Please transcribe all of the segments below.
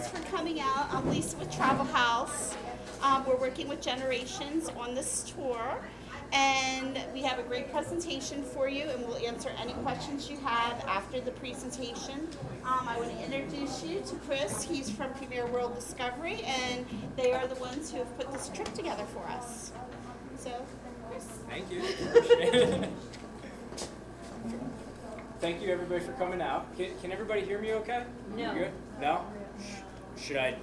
Thanks for coming out. I'm Lisa with Travel House. We're working with Generations on this tour, and we have a great presentation for you, and we'll answer any questions you have after the presentation. I want to introduce you to Chris. He's from Premier World Discovery, and they are the ones who have put this trip together for us. So, Chris. Thank you. Appreciate it. Thank you, everybody, for coming out. Can everybody hear me okay? No. Good? No? Should I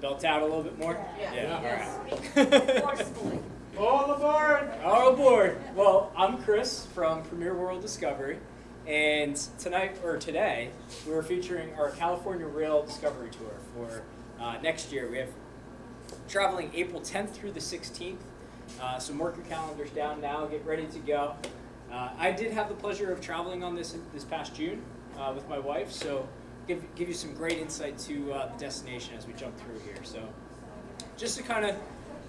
belt out a little bit more? Yeah. All right. Forcefully. All aboard! All aboard! Well, I'm Chris from Premier World Discovery, and today, we're featuring our California Rail Discovery Tour for next year. We have traveling April 10th through the 16th, so mark your calendars down now, get ready to go. I did have the pleasure of traveling on this past June with my wife, so give you some great insight to the destination as we jump through here. So just to kind of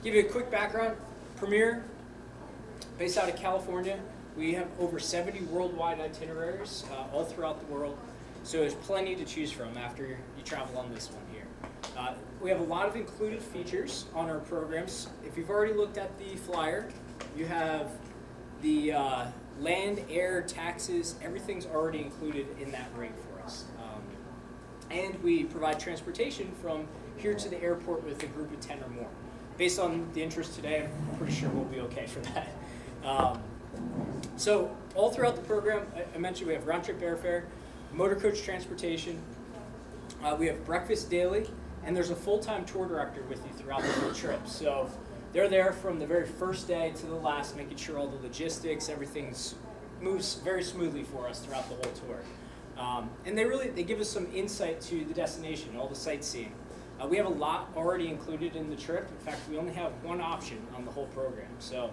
give you a quick background, Premier, based out of California, we have over 70 worldwide itineraries all throughout the world, so there's plenty to choose from after you travel on this one here. We have a lot of included features on our programs. If you've already looked at the flyer, you have the land, air, taxes, everything's already included in that rate for us. And we provide transportation from here to the airport with a group of 10 or more. Based on the interest today, I'm pretty sure we'll be okay for that. So all throughout the program, I mentioned we have round trip airfare, motor coach transportation, we have breakfast daily, and there's a full-time tour director with you throughout the whole trip. So they're there from the very first day to the last, making sure all the logistics, everything moves very smoothly for us throughout the whole tour. And they give us some insight to the destination, all the sightseeing. We have a lot already included in the trip. In fact, we only have one option on the whole program. So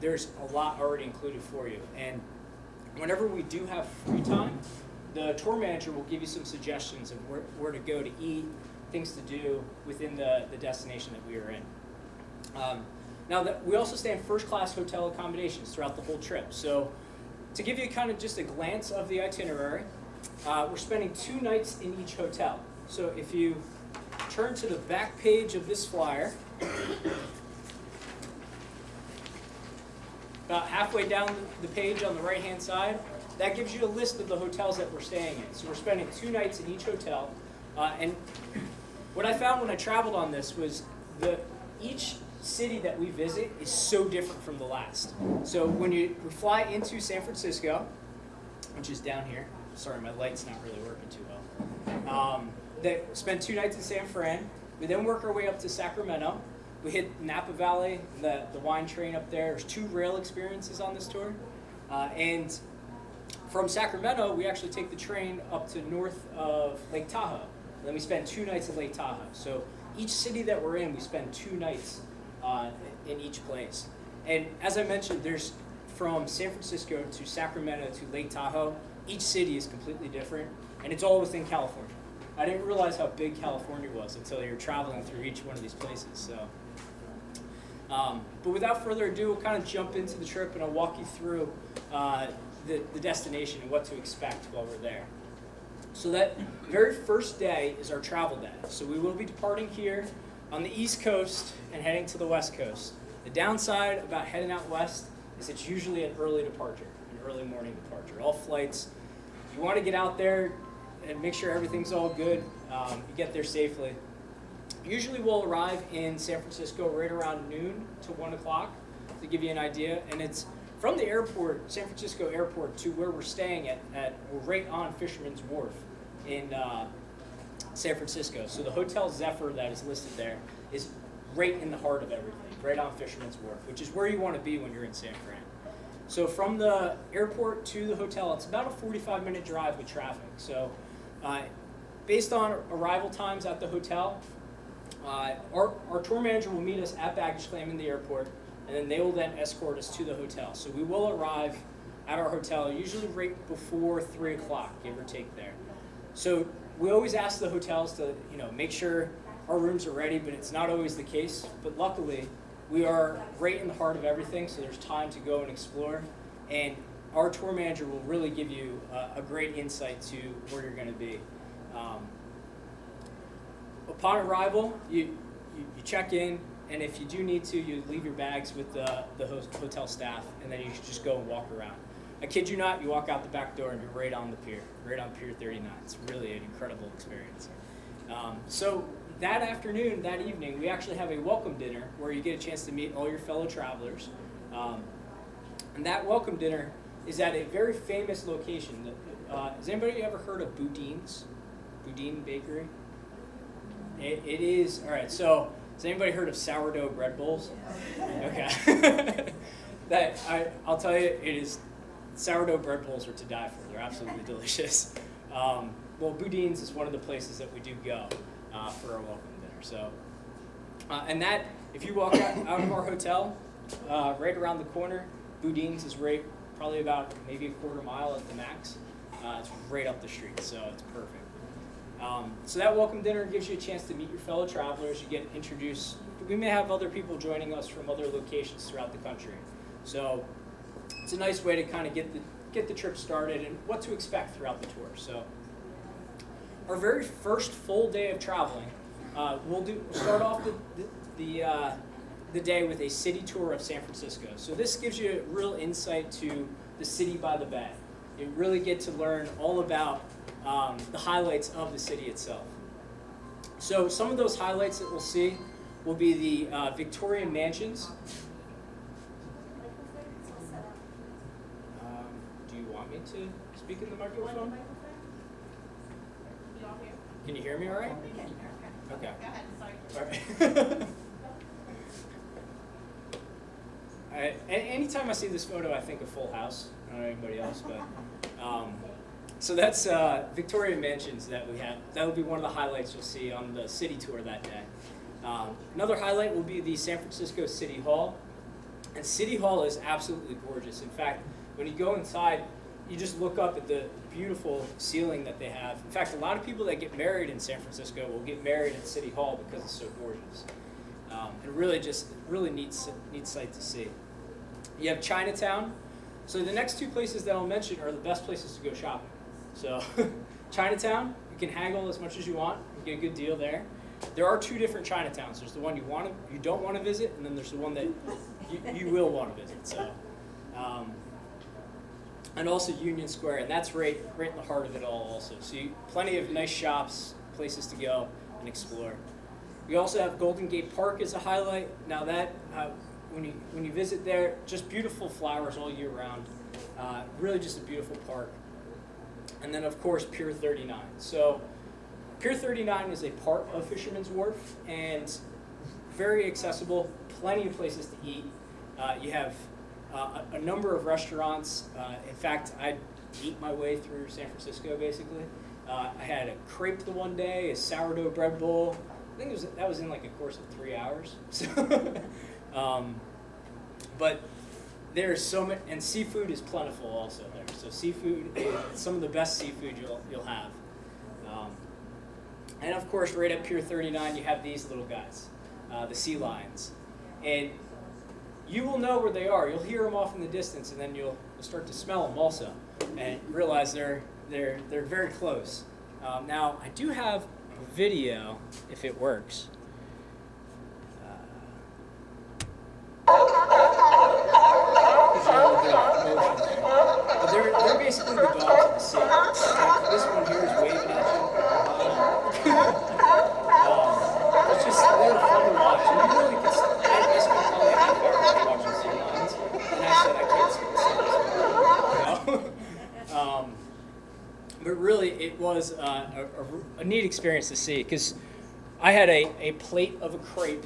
there's a lot already included for you. And whenever we do have free time, the tour manager will give you some suggestions of where to go to eat, things to do within the destination that we are in. Now, we also stay in first-class hotel accommodations throughout the whole trip. So to give you kind of just a glance of the itinerary, we're spending 2 nights in each hotel. So if you turn to the back page of this flyer, about halfway down the page on the right-hand side, that gives you a list of the hotels that we're staying in. So we're spending 2 nights in each hotel. And what I found when I traveled on this was each city that we visit is so different from the last. So when we fly into San Francisco, which is down here, sorry, my light's not really working too well. They spend 2 nights in San Fran. We then work our way up to Sacramento. We hit Napa Valley, the wine train up there. There's 2 rail experiences on this tour. And from Sacramento, we actually take the train up to north of Lake Tahoe. And then we spend 2 nights at Lake Tahoe. So each city that we're in, we spend 2 nights in each place. And as I mentioned, there's from San Francisco to Sacramento to Lake Tahoe, each city is completely different, and it's all within California. I didn't realize how big California was until you're traveling through each one of these places. So, but without further ado, we'll kind of jump into the trip, and I'll walk you through the destination and what to expect while we're there. So that very first day is our travel day. So we will be departing here on the East Coast and heading to the West Coast. The downside about heading out west is it's usually an early departure, an early morning departure. All flights, you want to get out there and make sure everything's all good, you get there safely. Usually we'll arrive in San Francisco right around noon to 1 o'clock to give you an idea. And it's from the airport, San Francisco airport, to where we're staying we're right on Fisherman's Wharf in San Francisco. So the Hotel Zephyr that is listed there is right in the heart of everything, right on Fisherman's Wharf, which is where you want to be when you're in San Fran. So from the airport to the hotel, it's about a 45-minute drive with traffic. So based on arrival times at the hotel, our tour manager will meet us at baggage claim in the airport, and then they will then escort us to the hotel. So we will arrive at our hotel usually right before 3 o'clock, give or take there. So we always ask the hotels to make sure our rooms are ready, but it's not always the case. But luckily, we are right in the heart of everything, so there's time to go and explore. And our tour manager will really give you a great insight to where you're going to be. upon arrival, you check in, and if you do need to, you leave your bags with the hotel staff, and then you just go and walk around. I kid you not, you walk out the back door and you're right on the pier, right on Pier 39. It's really an incredible experience. So that afternoon, that evening, we actually have a welcome dinner where you get a chance to meet all your fellow travelers. And that welcome dinner is at a very famous location. Has anybody ever heard of Boudin's? Boudin Bakery? It is, all right, so has anybody heard of sourdough bread bowls? Okay. I'll tell you, it is, sourdough bread bowls are to die for. They're absolutely delicious. Well, Boudin's is one of the places that we do go for our welcome dinner. So, and that, if you walk out of our hotel, right around the corner, Boudin's is right, probably about maybe a quarter mile at the max. It's right up the street, so it's perfect. So that welcome dinner gives you a chance to meet your fellow travelers. You get introduced. We may have other people joining us from other locations throughout the country. So it's a nice way to kind of get the trip started and what to expect throughout the tour. So our very first full day of traveling, we'll start off the day with a city tour of San Francisco. So this gives you a real insight to the city by the bay. You really get to learn all about the highlights of the city itself. So some of those highlights that we'll see will be the Victorian mansions. Do you want me to speak in the microphone? Can you hear me all right? Okay. Go ahead, sorry. All right. Anytime I see this photo, I think of Full House. I don't know anybody else, but so that's Victorian mansions that we have. That will be one of the highlights you'll see on the city tour that day. Another highlight will be the San Francisco City Hall. And City Hall is absolutely gorgeous. In fact, when you go inside, you just look up at the beautiful ceiling that they have. In fact, a lot of people that get married in San Francisco will get married at City Hall because it's so gorgeous. And really neat sight to see. You have Chinatown. So the next two places that I'll mention are the best places to go shopping. So Chinatown, you can haggle as much as you want. You get a good deal there. There are two different Chinatowns. There's the one you don't want to visit, and then there's the one that you will want to visit. So, and also Union Square, and that's right in the heart of it all. Also, so plenty of nice shops, places to go and explore. We also have Golden Gate Park as a highlight. Now that when you visit there, just beautiful flowers all year round. Really just a beautiful park. And then of course Pier 39. So Pier 39 is a part of Fisherman's Wharf and very accessible. Plenty of places to eat. You have a number of restaurants. In fact, I ate my way through San Francisco basically. I had a crepe the one day, a sourdough bread bowl. I think that was in like a course of 3 hours. So, but there's so much, and seafood is plentiful also there. So seafood is some of the best seafood you'll have. And of course, right at Pier 39, you have these little guys, the sea lions, and you will know where they are. You'll hear them off in the distance, and then you'll start to smell them also, and realize they're very close. Now, I do have a video, if it works. But they're basically the dogs of the sea. This one here is waving at you. It's just, they're fun to watch. And you really can, I spent probably a half hour watching sea lions, and I said I can't see the sun. But really, it was a neat experience to see, because I had a plate of a crepe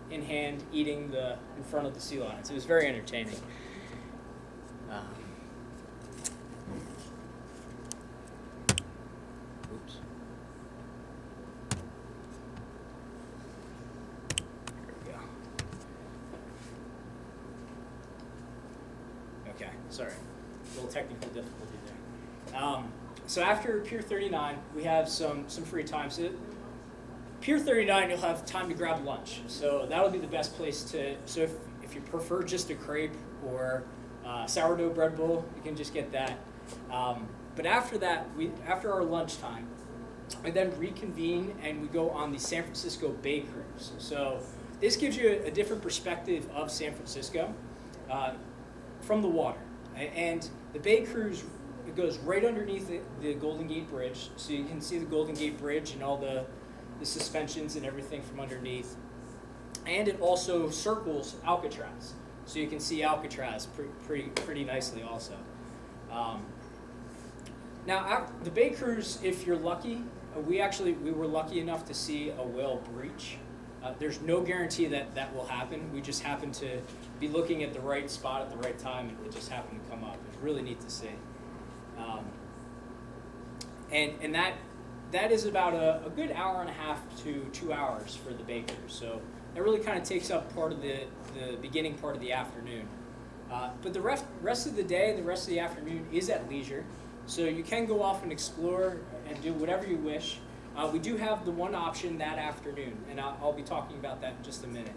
in hand eating in front of the sea lions. It was very entertaining. Oops. There we go. Okay, sorry. A little technical difficulty there. So after Pier 39, we have some free time. So Pier 39, you'll have time to grab lunch. So that'll be the best place to, so if you prefer just a crepe or sourdough bread bowl, you can just get that. But after that, after our lunchtime, We then reconvene and we go on the San Francisco Bay Cruise. So this gives you a different perspective of San Francisco from the water. And the Bay Cruise, it goes right underneath the Golden Gate Bridge, so you can see the Golden Gate Bridge and all the suspensions and everything from underneath. And it also circles Alcatraz, so you can see Alcatraz pretty nicely also. Now, the Bay Cruise, if you're lucky, we were lucky enough to see a whale breach. There's no guarantee that that will happen. We just happened to be looking at the right spot at the right time, and it just happened to come up. It's really neat to see. And that is about a good hour and a half to 2 hours for the Bay Cruise. So that really kind of takes up part of the beginning part of the afternoon. But the rest of the day, the rest of the afternoon is at leisure. So you can go off and explore and do whatever you wish. We do have the one option that afternoon, and I'll be talking about that in just a minute.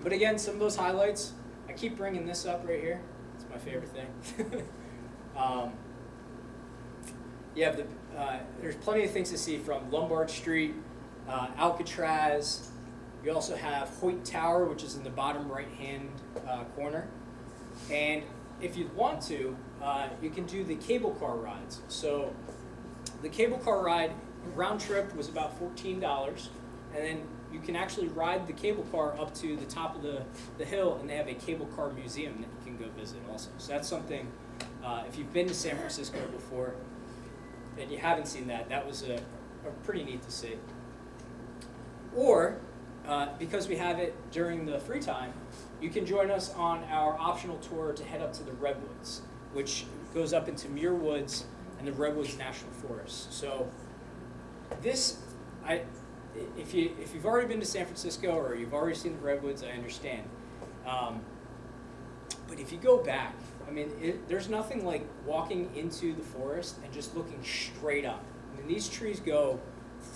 But again, some of those highlights, I keep bringing this up right here. It's my favorite thing. There's plenty of things to see from Lombard Street, Alcatraz. You also have Hoyt Tower, which is in the bottom right-hand corner. And if you want to, you can do the cable car rides. So the cable car ride, round trip was about $14, and then you can actually ride the cable car up to the top of the hill, and they have a cable car museum that you can go visit also. So that's something, if you've been to San Francisco before and you haven't seen that, that was a pretty neat to see. Or, because we have it during the free time, you can join us on our optional tour to head up to the Redwoods, which goes up into Muir Woods and the Redwoods National Forest. So this, if you've already been to San Francisco or you've already seen the Redwoods, I understand. But if you go back, I mean, there's nothing like walking into the forest and just looking straight up. I mean, these trees go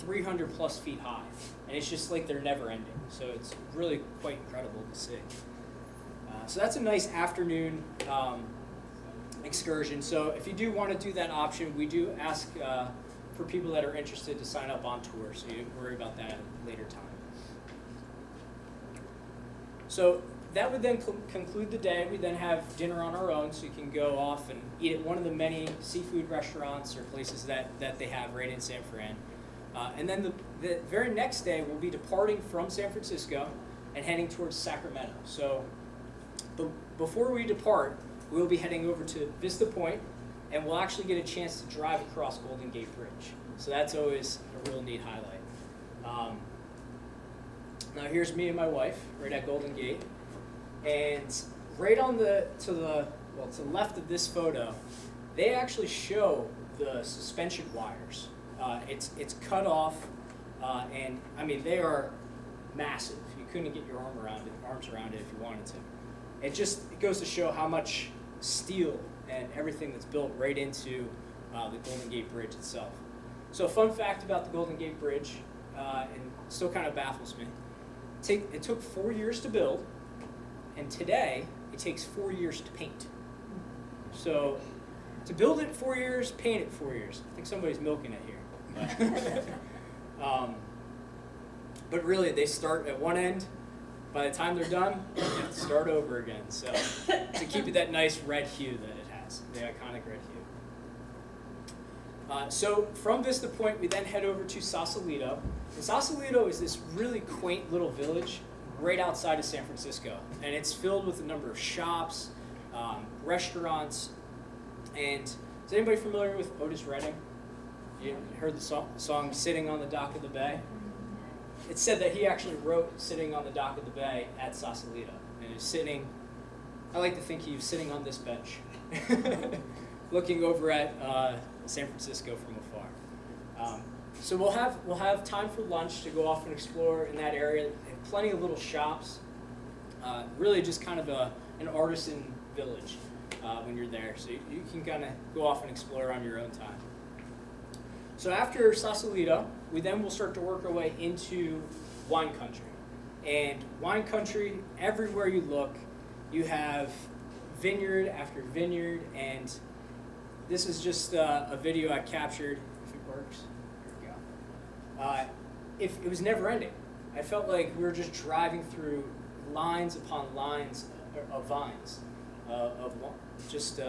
300 plus feet high, and it's just like they're never ending. So it's really quite incredible to see. So that's a nice afternoon excursion. So if you do want to do that option, we do ask for people that are interested to sign up on tour, so you don't worry about that at a later time. So that would then conclude the day. We then have dinner on our own, so you can go off and eat at one of the many seafood restaurants or places that they have right in San Fran. And then the very next day, we'll be departing from San Francisco and heading towards Sacramento. So before we depart, we'll be heading over to Vista Point, and we'll actually get a chance to drive across Golden Gate Bridge. So that's always a real neat highlight. Now here's me and my wife right at Golden Gate, and right on to the left of this photo, they actually show the suspension wires. It's cut off, and I mean they are massive. You couldn't get your arms around it if you wanted to. It goes to show how much steel and everything that's built right into the Golden Gate Bridge itself. So a fun fact about the Golden Gate Bridge, and still kind of baffles me, it took 4 years to build, and today it takes 4 years to paint. So to build it 4 years, paint it 4 years. I think somebody's milking it here. But really, they start at one end. By the time they're done, you have to start over again. So to keep it that nice red hue that it has, the iconic red hue. So from Vista Point, we then head over to Sausalito. And Sausalito is this really quaint little village right outside of San Francisco. And it's filled with a number of shops, restaurants. And is anybody familiar with Otis Redding? You heard the song Sitting on the Dock of the Bay? It said that he actually wrote Sitting on the Dock of the Bay at Sausalito. And he's sitting, I like to think he was sitting on this bench, looking over at San Francisco from afar. So we'll have time for lunch to go off and explore in that area. They have plenty of little shops. Really just kind of an artisan village when you're there. So you can kind of go off and explore on your own time. So after Sausalito, we then will start to work our way into wine country. And wine country, everywhere you look, you have vineyard after vineyard. And this is just a video I captured, or works. There we go. If it was never ending. I felt like we were just driving through lines upon lines of vines, of just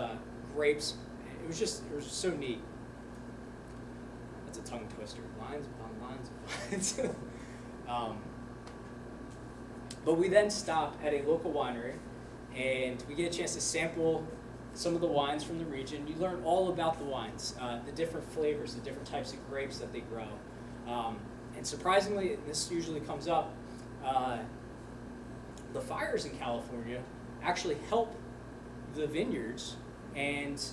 grapes. It was just so neat. That's a tongue twister. Lines upon lines of vines. But we then stop at a local winery, and we get a chance to sample some of the wines from the region. You learn all about the wines, the different flavors, the different types of grapes that they grow. And surprisingly, and this usually comes up, the fires in California actually help the vineyards and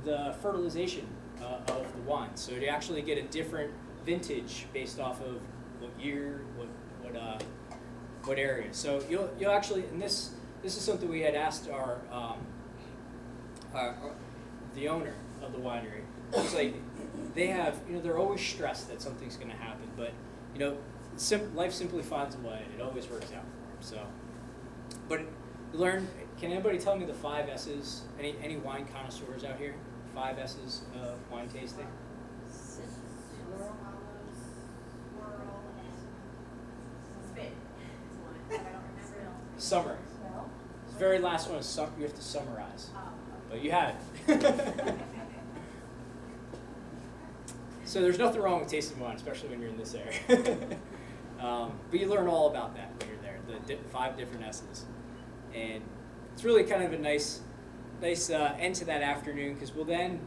the fertilization of the wine. So you actually get a different vintage based off of what year, what area. So you'll actually, and this is something we had asked the owner of the winery. It's like they have, they're always stressed that something's going to happen, but life simply finds a way, and it always works out for them. So, but you learn. Can anybody tell me the 5 S's? Any wine connoisseurs out here? 5 S's of wine tasting. Summary. The very last one is you have to summarize, but you have it. So there's nothing wrong with tasting wine, especially when you're in this area. But you learn all about that when you're there, the 5 different S's. And it's really kind of a nice end to that afternoon, because we'll then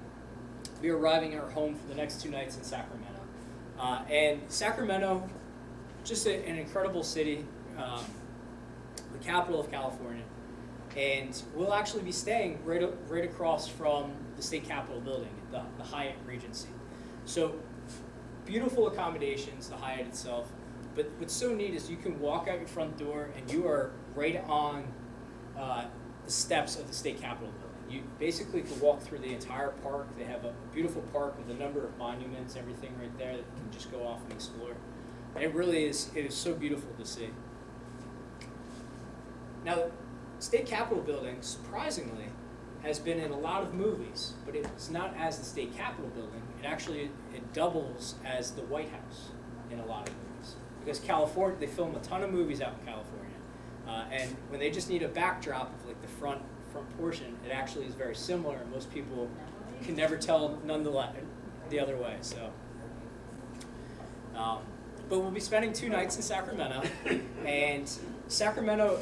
be arriving at our home for the next 2 nights in Sacramento. And Sacramento, just an incredible city, the capital of California. And we'll actually be staying right across from the state capitol building, the Hyatt Regency. So beautiful accommodations, the Hyatt itself. But what's so neat is you can walk out your front door and you are right on the steps of the state capitol building. You basically can walk through the entire park. They have a beautiful park with a number of monuments, everything right there that you can just go off and explore. And it is so beautiful to see. Now, the state capitol building, surprisingly, has been in a lot of movies, but it's not as the state capitol building. It doubles as the White House in a lot of movies. Because California, they film a ton of movies out in California. And when they just need a backdrop of like the front portion, it actually is very similar, and most people can never tell nonetheless the other way. So, but we'll be spending 2 nights in Sacramento, and Sacramento,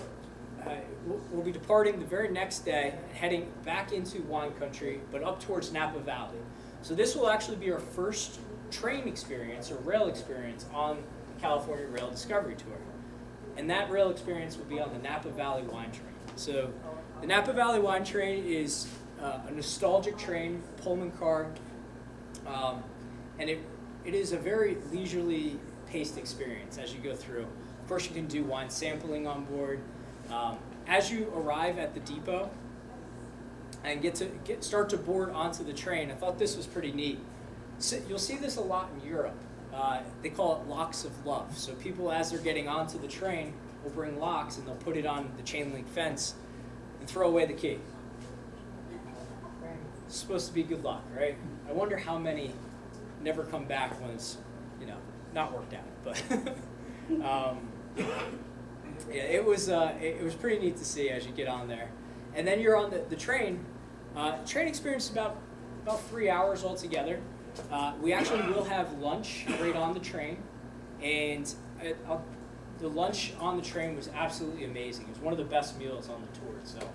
we'll be departing the very next day, heading back into wine country, but up towards Napa Valley. So this will actually be our first train experience or rail experience on the California Rail Discovery Tour. And that rail experience will be on the Napa Valley Wine Train. So the Napa Valley Wine Train is a nostalgic train, Pullman car, and it is a very leisurely paced experience as you go through. Of course, you can do wine sampling on board. As you arrive at the depot and start to board onto the train, I thought this was pretty neat. So you'll see this a lot in Europe. They call it locks of love. So people, as they're getting onto the train, will bring locks and they'll put it on the chain link fence and throw away the key. It's supposed to be good luck, right? I wonder how many never come back when it's, not worked out. But yeah, it was pretty neat to see as you get on there. And then you're on the train. Train experience is about 3 hours altogether. We actually will have lunch right on the train, and the lunch on the train was absolutely amazing. It was one of the best meals on the tour itself.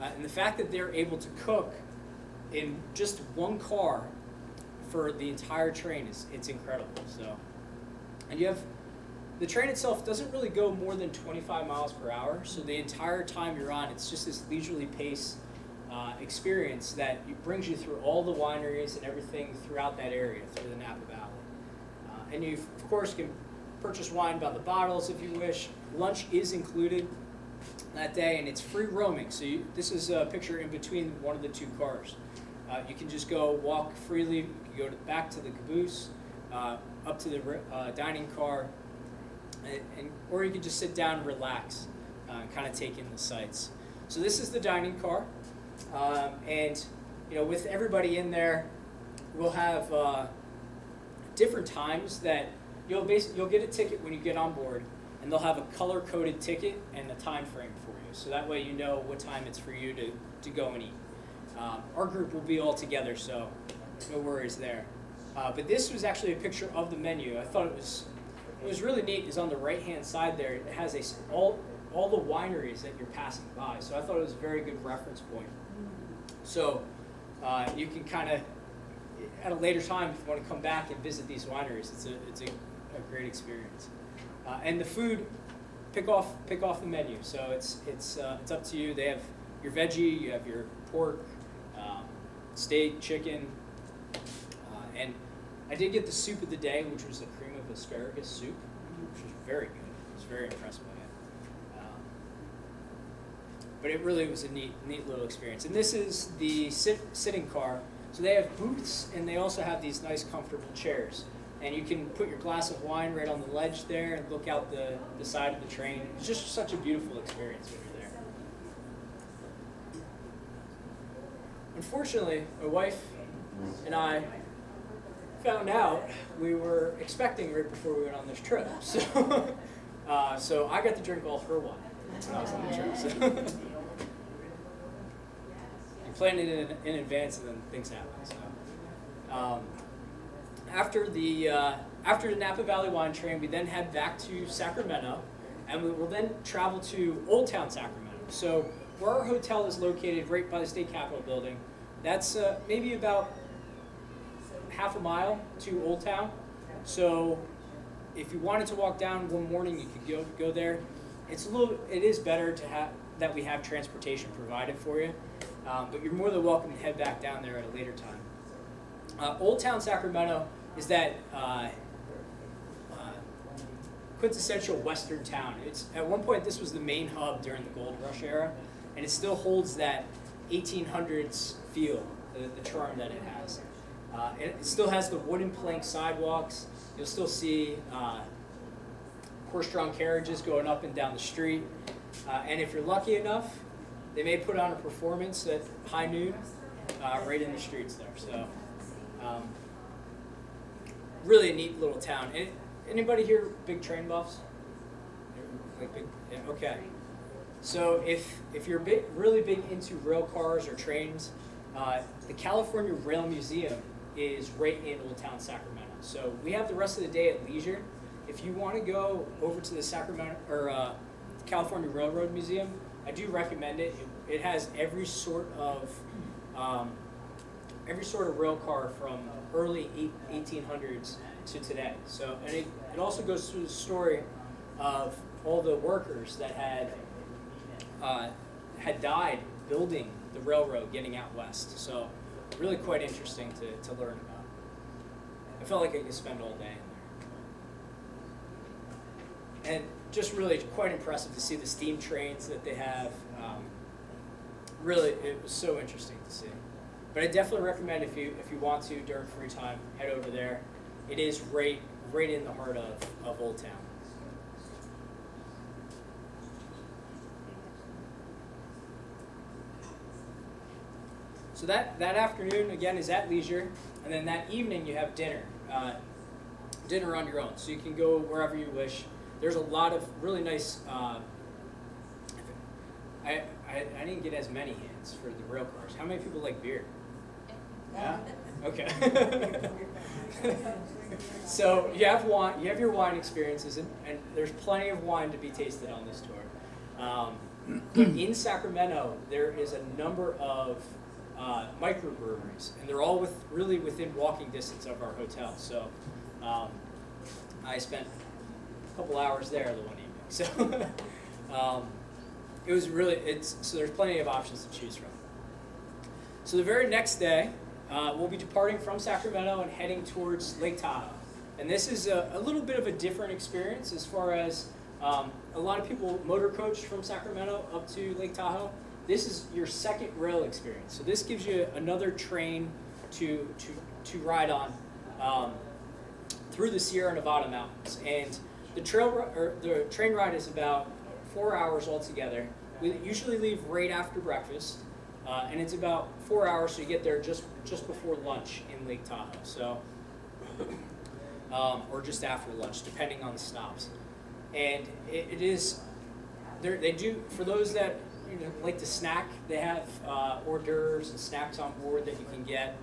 And the fact that they're able to cook in just one car for the entire train it's incredible. So, and you have the train itself doesn't really go more than 25 miles per hour. So the entire time you're on, it's just this leisurely pace experience that brings you through all the wineries and everything throughout that area, through the Napa Valley. And you, of course, can purchase wine by the bottles if you wish. Lunch is included that day, and it's free roaming. So this is a picture in between one of the 2 cars. You can just go walk freely. You can go back to the caboose, up to the dining car, or you can just sit down and relax and kind of take in the sights. So this is the dining car. And with everybody in there, we'll have different times that you'll get a ticket when you get on board, and they'll have a color-coded ticket and a time frame for you. So that way you know what time it's for you to go and eat. Our group will be all together, so no worries there. But this was actually a picture of the menu. I thought it was really neat. Is on the right-hand side there. It has all the wineries that you're passing by. So I thought it was a very good reference point. So you can kind of, at a later time, if you want to come back and visit these wineries, it's a great experience. And the food, pick off the menu. So it's up to you. They have your veggie, you have your pork, steak, chicken, and I did get the soup of the day, which was the cream of asparagus soup, which was very good. I was very impressed by it. But it really was a neat little experience. And this is the sitting car. So they have booths, and they also have these nice, comfortable chairs. And you can put your glass of wine right on the ledge there and look out the side of the train. It's just such a beautiful experience when you're there. Unfortunately, my wife and I found out we were expecting right before we went on this trip. So, so I got to drink all her wine when I was on the trip. So you plan it in advance, and then things happen. So, after the Napa Valley Wine Train, we then head back to Sacramento, and we will then travel to Old Town Sacramento. So where our hotel is located, right by the State Capitol building, that's maybe about half a mile to Old Town. So if you wanted to walk down one morning, you could go there. It is better to have that we have transportation provided for you, but you're more than welcome to head back down there at a later time. Old Town Sacramento is that quintessential Western town. At one point, this was the main hub during the Gold Rush era, and it still holds that 1800s feel, the charm that it has. It still has the wooden plank sidewalks. You'll still see horse-drawn carriages going up and down the street. And if you're lucky enough, they may put on a performance at high noon right in the streets there. So really a neat little town. Anybody here big train buffs? Like big, yeah, okay. So if you're really big into rail cars or trains, the California Rail Museum is right in Old Town Sacramento. So we have the rest of the day at leisure. If you want to go over to the Sacramento or California Railroad Museum, I do recommend it. It has every sort of rail car from early 1800s to today. So, and it also goes through the story of all the workers that had died building the railroad getting out west. So really quite interesting to learn about. I felt like I could spend all day in there. And just really quite impressive to see the steam trains that they have. Really, it was so interesting to see. But I definitely recommend if you want to during free time, head over there. It is right in the heart of Old Town. So that afternoon, again, is at leisure. And then that evening, you have dinner. Dinner on your own. So you can go wherever you wish. There's a lot of really nice... I didn't get as many hands for the rail cars. How many people like beer? Yeah? Okay. So you have wine. You have your wine experiences, and there's plenty of wine to be tasted on this tour. But in Sacramento, there is a number of microbreweries, and they're all really within walking distance of our hotel. So I spent a couple hours there the one evening. So it was really so there's plenty of options to choose from. So the very next day, we'll be departing from Sacramento and heading towards Lake Tahoe. And this is a little bit of a different experience as far as a lot of people motor coach from Sacramento up to Lake Tahoe. This is your second rail experience. So this gives you another train to ride on through the Sierra Nevada mountains. And the train ride is about 4 hours altogether. We usually leave right after breakfast. And it's about 4 hours, so you get there just before lunch in Lake Tahoe. So or just after lunch, depending on the stops. And it is, they do, for those that like to snack, they have hors d'oeuvres and snacks on board that you can get.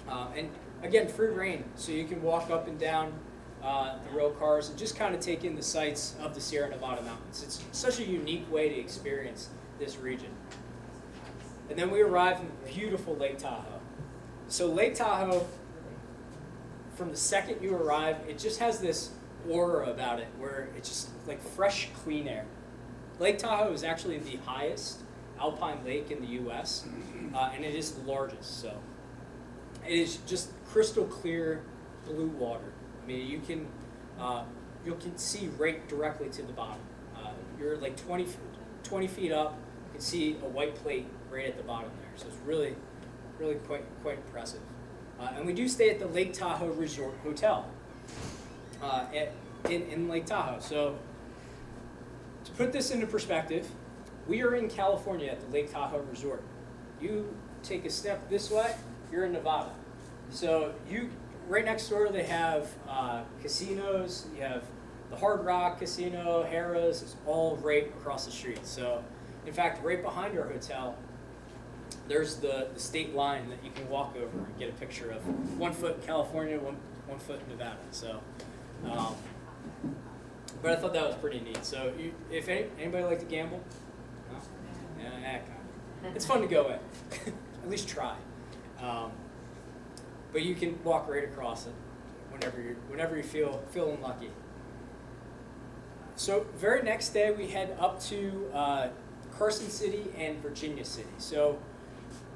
And again, free reign, so you can walk up and down the rail cars and just kind of take in the sights of the Sierra Nevada mountains. It's such a unique way to experience this region. And then we arrive in beautiful Lake Tahoe. So Lake Tahoe, from the second you arrive, it just has this aura about it where it's just like fresh, clean air. Lake Tahoe is actually the highest alpine lake in the U.S., and it is the largest. So it is just crystal clear blue water. I mean, you can see right directly to the bottom. You're like 20 feet up. You can see a white plate right at the bottom there. So it's really quite impressive. And we do stay at the Lake Tahoe Resort Hotel in Lake Tahoe. So to put this into perspective, we are in California at the Lake Tahoe Resort. You take a step this way, you're in Nevada. So right next door they have casinos. You have the Hard Rock Casino, Harrah's. It's all right across the street. So in fact, right behind our hotel, there's the state line that you can walk over and get a picture of. 1 foot in California, one foot in Nevada. So, but I thought that was pretty neat. So if anybody like to gamble, no? Yeah, kind of. It's fun to go in. At least try. But you can walk right across it whenever you feeling lucky. So very next day we head up to Carson City and Virginia City. So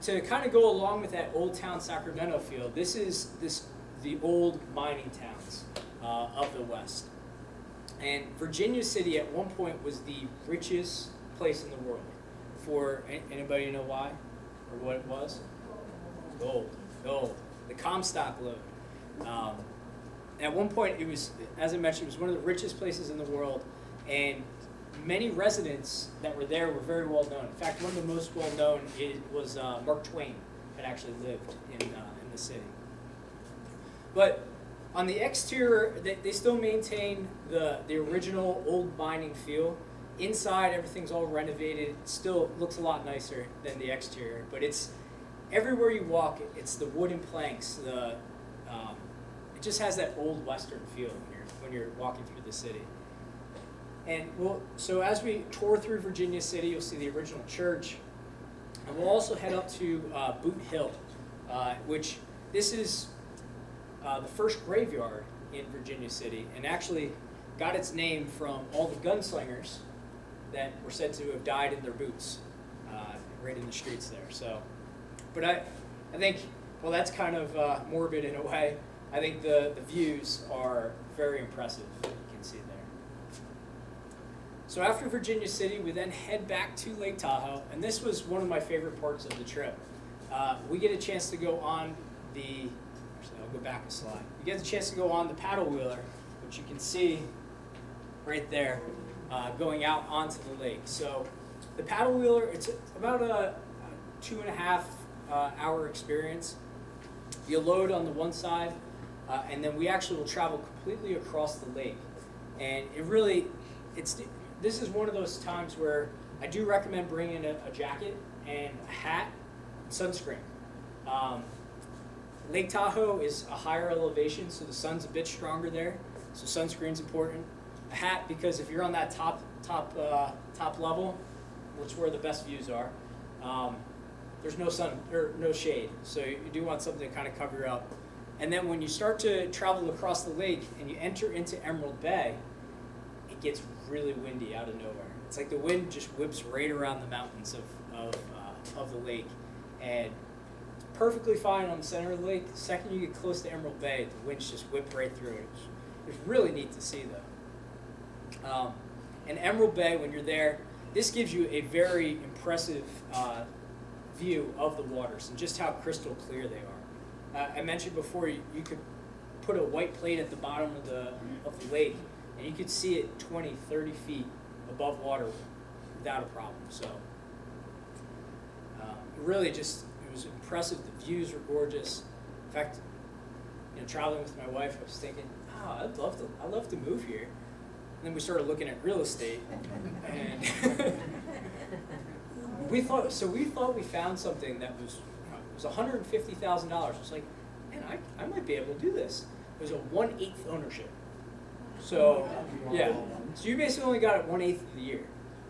to kind of go along with that Old Town Sacramento feel, this is the old mining towns of the West. And Virginia City at one point was the richest place in the world. For anybody know why or what it was? Gold. The Comstock lode. At one point, it was, as I mentioned, it was one of the richest places in the world, and many residents that were there were very well known. In fact, one of the most well known was Mark Twain had actually lived in the city. But on the exterior, they still maintain the original old mining feel. Inside, everything's all renovated. It still looks a lot nicer than the exterior, but it's everywhere you walk, it's the wooden planks. It just has that old Western feel when you're walking through the city. And so as we tour through Virginia City, you'll see the original church, and we'll also head up to Boot Hill, which this is the first graveyard in Virginia City, and actually got its name from all the gunslingers that were said to have died in their boots, right in the streets there. So. But I think, well, that's kind of morbid in a way. I think the views are very impressive, you can see there. So after Virginia City, we then head back to Lake Tahoe, and this was one of my favorite parts of the trip. We get a chance to go on actually I'll go back a slide. We get the chance to go on the paddle wheeler, which you can see right there, going out onto the lake. So the paddle wheeler, it's about a 2.5 hour experience. You load on the one side, and then we actually will travel completely across the lake. And this is one of those times where I do recommend bringing a jacket and a hat, sunscreen. Lake Tahoe is a higher elevation, so the sun's a bit stronger there, so sunscreen's important. A hat, because if you're on that top level, which is where the best views are, there's no sun or no shade, so you do want something to kind of cover you up. And then when you start to travel across the lake and you enter into Emerald Bay, it gets really windy out of nowhere. It's like the wind just whips right around the mountains of the lake, and it's perfectly fine on the center of the lake. The second you get close to Emerald Bay, the winds just whip right through it. It's really neat to see, though. And Emerald Bay, when you're there, this gives you a very impressive view of the waters and just how crystal clear they are. I mentioned before you could put a white plate at the bottom of the lake, and you could see it 20, 30 feet above water without a problem. So really it was impressive. The views were gorgeous. In fact, traveling with my wife, I was thinking, oh, I'd love to move here. And then we started looking at real estate, and we thought we found something that was, it was $150,000. I was like, man, I might be able to do this. It was a 1/8 ownership. So yeah, so you basically only got it 1/8 of the year,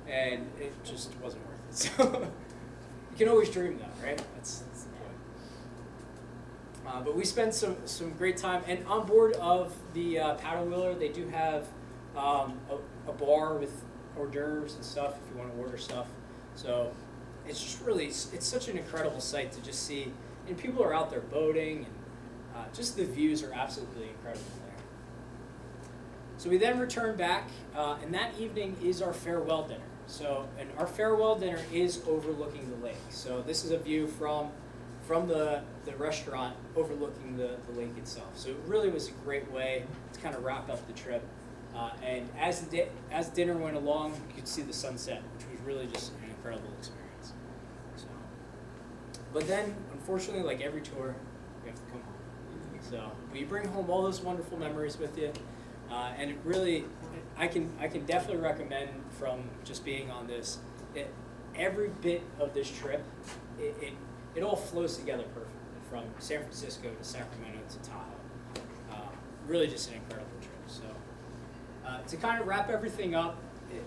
and it just wasn't worth it. So you can always dream though, right? That's the point. But we spent some great time, and on board of the paddle wheeler, they do have a bar with hors d'oeuvres and stuff if you want to order stuff. So it's just really, it's such an incredible sight to just see, and people are out there boating, and just the views are absolutely incredible there. So we then return back, and that evening is our farewell dinner. So, and our farewell dinner is overlooking the lake. So this is a view from the restaurant overlooking the lake itself. So it really was a great way to kind of wrap up the trip. And as dinner went along, you could see the sunset, which was really just an incredible experience. So, but then, unfortunately, like every tour, you have to come home. So, but you bring home all those wonderful memories with you, and it really, I can definitely recommend from just being on this. Every bit of this trip, it all flows together perfectly, from San Francisco to Sacramento to Tahoe. Really, just an incredible trip. So. To kind of wrap everything up,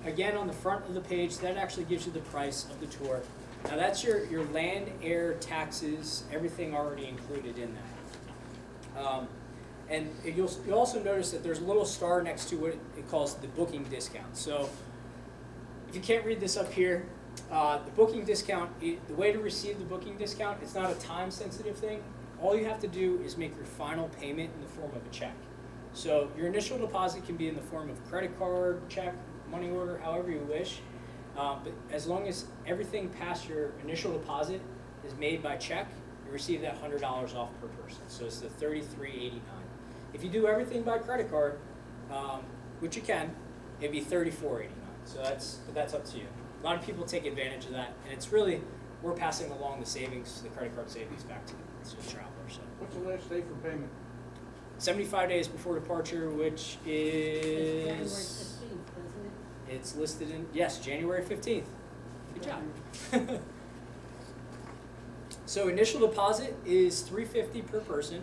again on the front of the page, that actually gives you the price of the tour. Now that's your land, air, taxes, everything already included in that. And you'll also notice that there's a little star next to what it calls the booking discount. So if you can't read this up here, the booking discount, the way to receive the booking discount, it's not a time-sensitive thing. All you have to do is make your final payment in the form of a check. So your initial deposit can be in the form of credit card, check, money order, however you wish. But as long as everything past your initial deposit is made by check, you receive that $100 off per person. So it's the $33.89. If you do everything by credit card, which you can, it'd be $34.89. So that's up to you. A lot of people take advantage of that, and it's really, we're passing along the savings, the credit card savings back to the traveler. So. What's the last day for payment? 75 days before departure, which is... January 15th, isn't it? It's listed in, yes, January 15th. Good job. So initial deposit is $350 per person,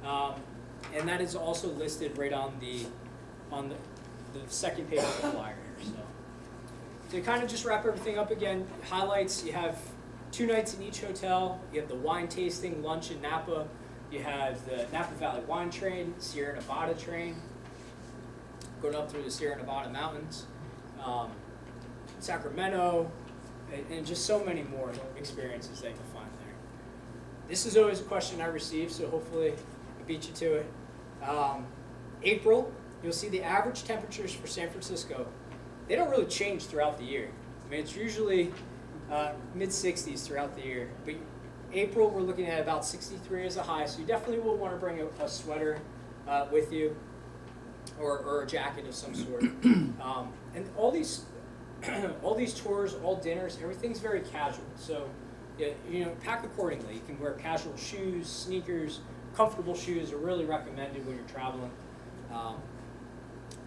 and that is also listed right on the second page of the flyer here. So to kind of just wrap everything up again, highlights, you have 2 nights in each hotel. You have the wine tasting, lunch in Napa. You have the Napa Valley Wine Train, Sierra Nevada Train, going up through the Sierra Nevada Mountains, Sacramento, and just so many more experiences that you'll find there. This is always a question I receive, so hopefully I beat you to it. April, you'll see the average temperatures for San Francisco. They don't really change throughout the year. I mean, it's usually mid-60s throughout the year. But April, we're looking at about 63 as a high, so you definitely will want to bring a sweater with you, or a jacket of some sort. And all these tours, all dinners, everything's very casual. So, pack accordingly. You can wear casual shoes, sneakers, comfortable shoes are really recommended when you're traveling,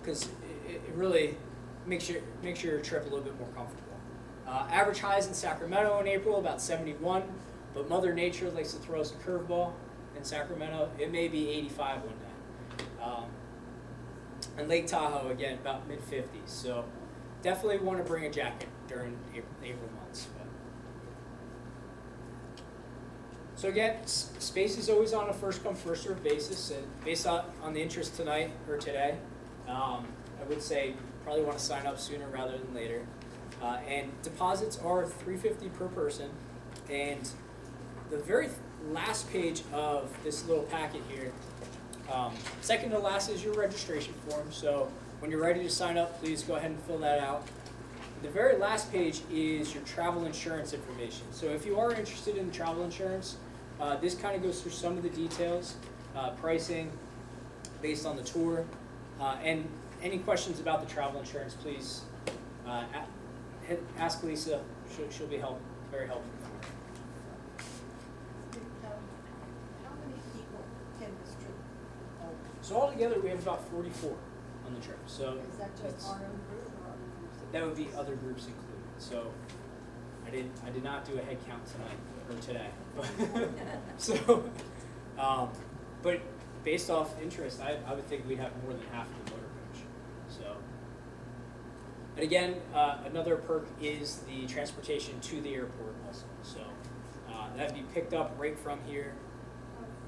because it really makes your trip a little bit more comfortable. Average highs in Sacramento in April, about 71. But Mother Nature likes to throw us a curveball in Sacramento. It may be 85 one day. And Lake Tahoe, again, about mid-50s. So definitely want to bring a jacket during April months. So again, space is always on a first-come, first-served basis. And based on the interest tonight or today, I would say probably want to sign up sooner rather than later. And deposits are $350 per person. And the very last page of this little packet here, second to last is your registration form. So when you're ready to sign up, please go ahead and fill that out. The very last page is your travel insurance information. So if you are interested in travel insurance, this kind of goes through some of the details, pricing based on the tour, and any questions about the travel insurance, please ask Lisa. She'll be very helpful. How many people attend this trip? So altogether, we have about 44 on the trip. So Is that just it's- our own group or other groups? that would be other groups included. So I did not do a head count tonight or today. So, but based off interest, I would think we'd have more than half of the motor coach. So, and again, another perk is the transportation to the airport also. So that'd be picked up right from here.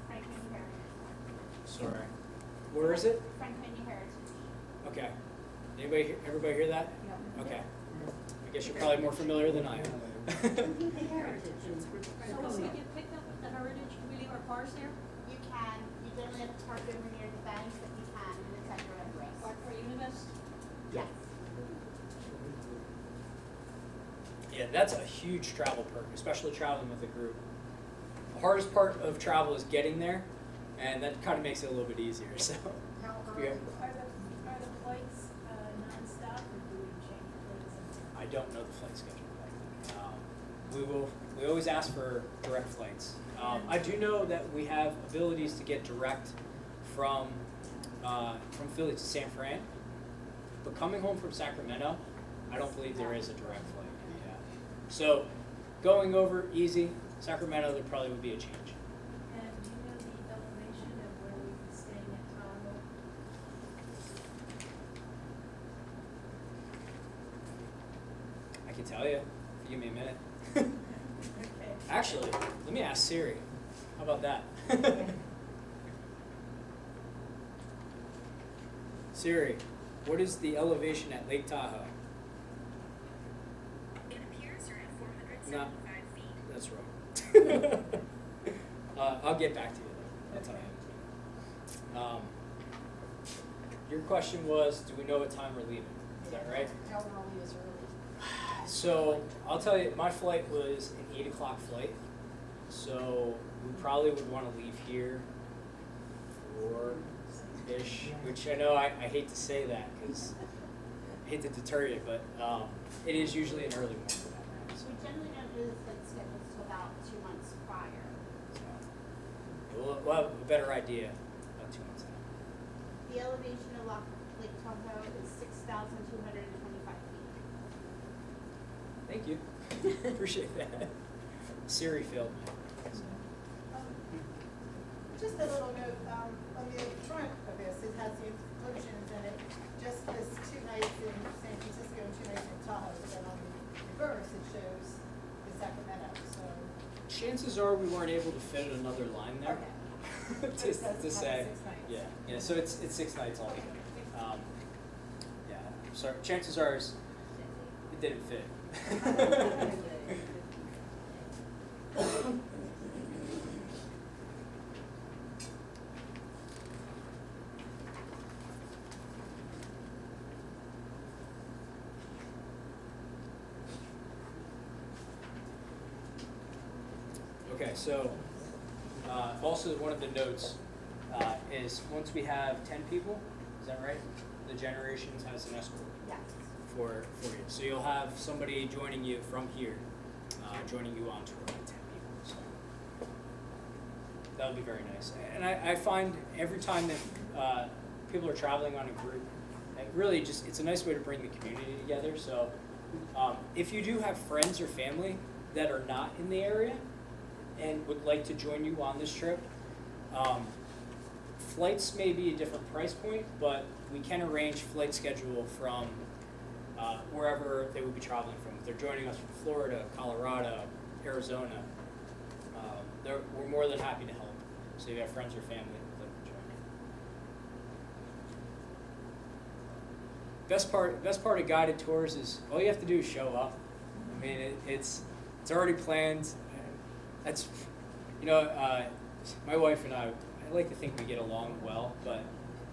Franklin Heritage. Sorry, where is it? Franklin Heritage. Okay. Everybody hear that? Yeah. Okay. I guess you're probably more familiar than I am. Heritage. So when we get picked up at Heritage, can we leave our cars here? You can. You generally have to park over near the bank, but you can, and it's at your own risk. Park for Univest? Yes. Yeah, that's a huge travel perk, especially traveling with a group. The hardest part of travel is getting there, and that kind of makes it a little bit easier. So, How Yeah. early? Are the flights nonstop, or do we change flights? I don't know the flight schedule. We always ask for direct flights. I do know that we have abilities to get direct from Philly to San Fran, but coming home from Sacramento, I don't believe there is a direct flight. Yeah. So going over easy, Sacramento there probably would be a change. And do you know the elevation of where we'd be staying at Tahoe? I can tell you if you give me a minute. Okay. Actually, let me ask Siri. How about that? Siri, what is the elevation at Lake Tahoe? It appears you're at 475 No. feet. That's wrong. I'll get back to you though. That's all right. Your question was, do we know what time we're leaving? Is that right? How early is early? So I'll tell you, my flight was an 8 o'clock flight. So we probably would want to leave here 4-ish, which I know I hate to say that because I hate to deter you, but it is usually an early morning. So, We generally don't do the flight schedules until about 2 months prior. we'll have a better idea about 2 months out. The elevation of Lake Tahoe is 6,225 feet. Thank you. Appreciate that. Siri failed me. So. Just a little note, on the front of this, it has the inclusions in it, just as 2 nights in San Francisco and 2 nights in Tahoe, but on the reverse, it shows the Sacramento, so. Chances are we weren't able to fit another line there. Okay. to say, 6 nights. yeah, so it's 6 nights altogether. Yeah, sorry, chances are it didn't fit. Okay, so also one of the notes is once we have 10 people, is that right? The Generations has an escort Yes. for you. So you'll have somebody joining you from here, joining you on tour with 10 people. So that would be very nice. And I find every time that people are traveling on a group, it really just, it's a nice way to bring the community together. So if you do have friends or family that are not in the area and would like to join you on this trip, flights may be a different price point, but we can arrange flight schedule from wherever they would be traveling from. If they're joining us from Florida, Colorado, Arizona, we're more than happy to help. So if you have friends or family that would like to join you. Best part of guided tours is all you have to do is show up. I mean, it's already planned. That's, my wife and I like to think we get along well, but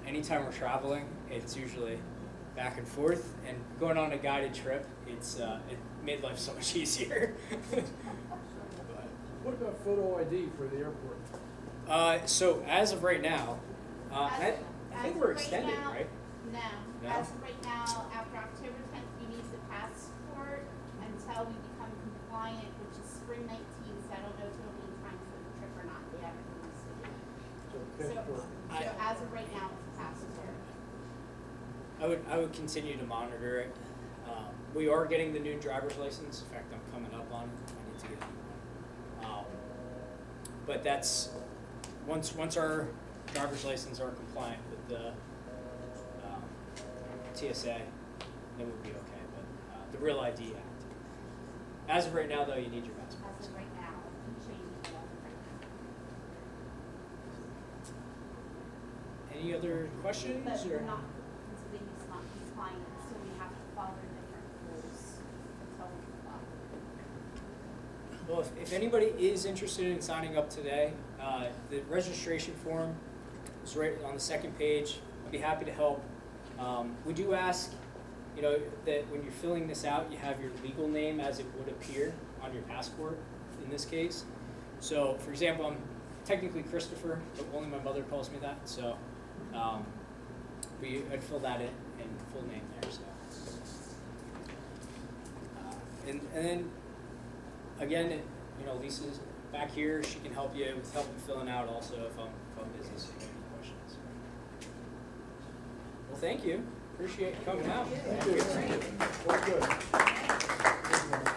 anytime we're traveling, it's usually back and forth. And going on a guided trip, it made life so much easier. What about photo ID for the airport? So as of right now, I think we're extended, now, right? No. No? As of right now, after October 10th, you need the passport until we become compliant, which is spring 19th. So I don't know if it'll be in time for the trip or not. We haven't released it yet. So, So, passport. as of right now, it's a passport. I would continue to monitor it. We are getting the new driver's license. In fact, I'm coming up on it. I need to get a new one. But that's once our driver's license are compliant with the TSA, then we'll be okay. But the Real ID Act. As of right now, though, you need your passport. As of right now, you change it as of right now. Any other questions? But or? we're not, Pennsylvania's not compliant, so we have to follow different rules until we comply. Well, if anybody is interested in signing up today, the registration form is right on the second page. I'd be happy to help. We do ask, that when you're filling this out, you have your legal name as it would appear on your passport in this case. So, for example, I'm technically Christopher, but only my mother calls me that. So, I'd fill that in full name there. So, and then again, Lisa's back here. She can help you with helping filling out also if I'm busy. So you have any questions. Well, thank you. Appreciate you coming out. Thank you. Very good.